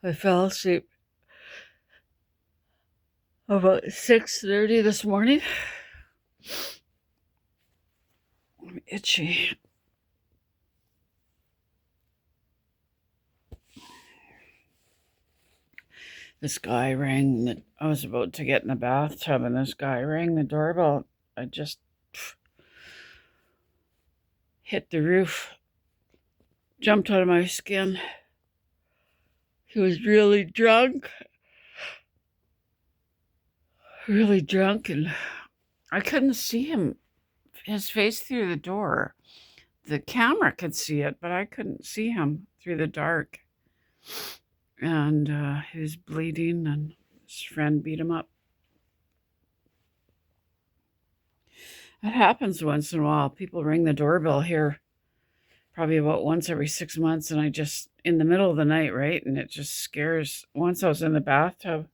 I fell asleep about 6:30 this morning. I'm itchy. This guy rang. I was about to get in the bathtub, and this guy rang the doorbell. I just hit the roof, jumped out of my skin. He was really drunk, and I couldn't see his face through the door. The camera could see it, but I couldn't see him through the dark. And he was bleeding, and his friend beat him up. It happens once in a while. People ring the doorbell here probably about once every 6 months, and I just, in the middle of the night, right? And it just scares. Once I was in the bathtub,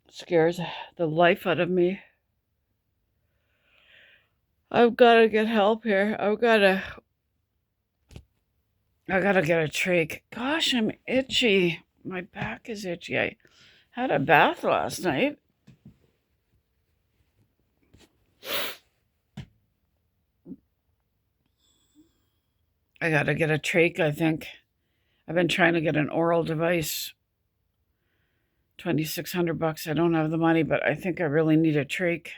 scares the life out of me. I've got to get help here. I gotta get a trach. Gosh, I'm itchy. My back is itchy. I had a bath last night. I gotta get a trach, I think. I've been trying to get an oral device. $2,600. I don't have the money, but I think I really need a trach.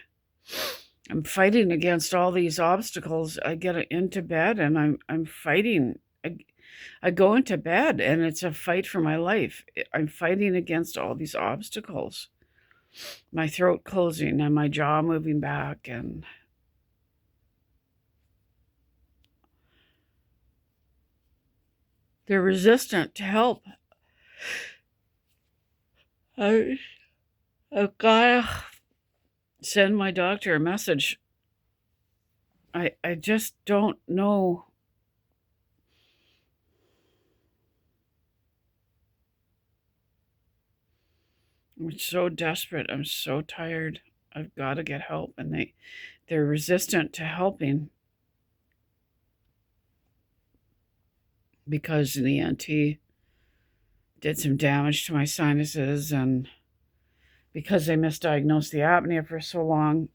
I'm fighting against all these obstacles. I get into bed and I'm fighting. I go into bed and it's a fight for my life. I'm fighting against all these obstacles. My throat closing and my jaw moving back, and they're resistant to help. I've gotta send my doctor a message. I just don't know. I'm so desperate. I'm so tired. I've got to get help, and they're resistant to helping because the ENT did some damage to my sinuses, and because they misdiagnosed the apnea for so long.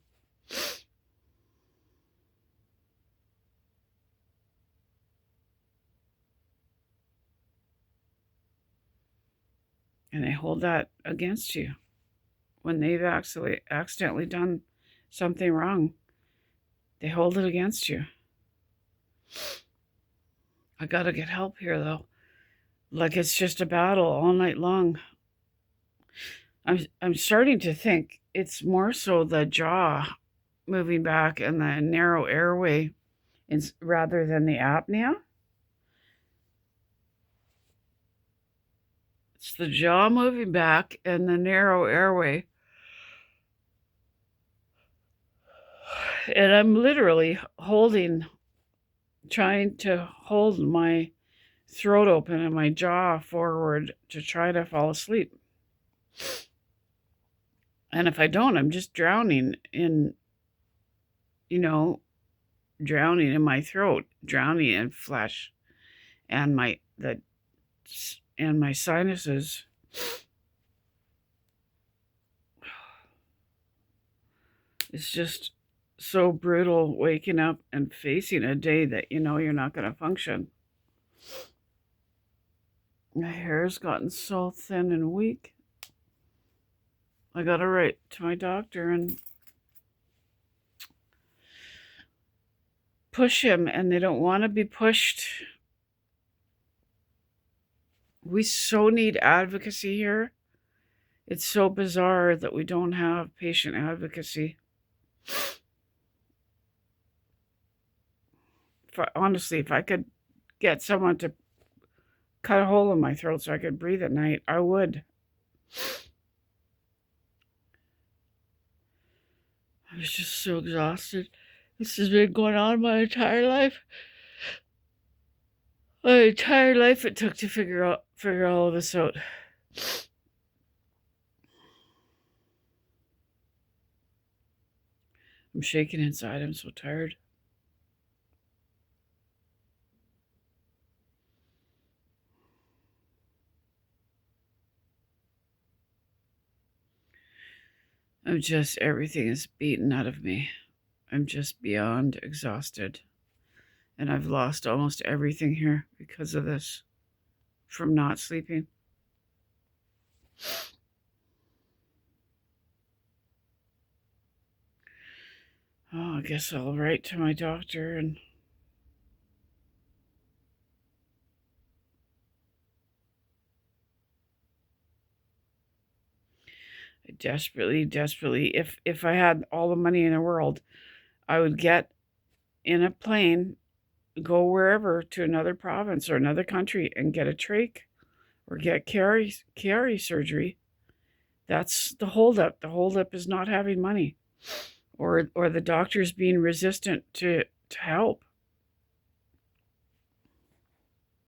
And they hold that against you when they've actually accidentally done something wrong. They hold it against you. I gotta get help here, though. Like it's just a battle all night long. I'm starting to think it's more so the jaw moving back and the narrow airway rather than the apnea. It's the jaw moving back and the narrow airway. And I'm literally trying to hold my throat open and my jaw forward to try to fall asleep. And if I don't, I'm just drowning in my throat, drowning in flesh and my sinuses. It's just so brutal waking up and facing a day that you're not going to function. My hair's gotten so thin and weak. I got to write to my doctor and push him, and they don't want to be pushed. We so need advocacy here. It's so bizarre that we don't have patient advocacy. Honestly, if I could get someone to cut a hole in my throat so I could breathe at night, I would. I was just so exhausted. This has been going on my entire life. My entire life it took to figure all of this out. I'm shaking inside. I'm so tired. Everything is beaten out of me. I'm just beyond exhausted. And I've lost almost everything here because of this, from not sleeping. Oh, I guess I'll write to my doctor and desperately, if I had all the money in the world, I would get in a plane, go wherever to another province or another country and get a trach or get carry surgery. That's the holdup. The holdup is not having money, or the doctors being resistant to help.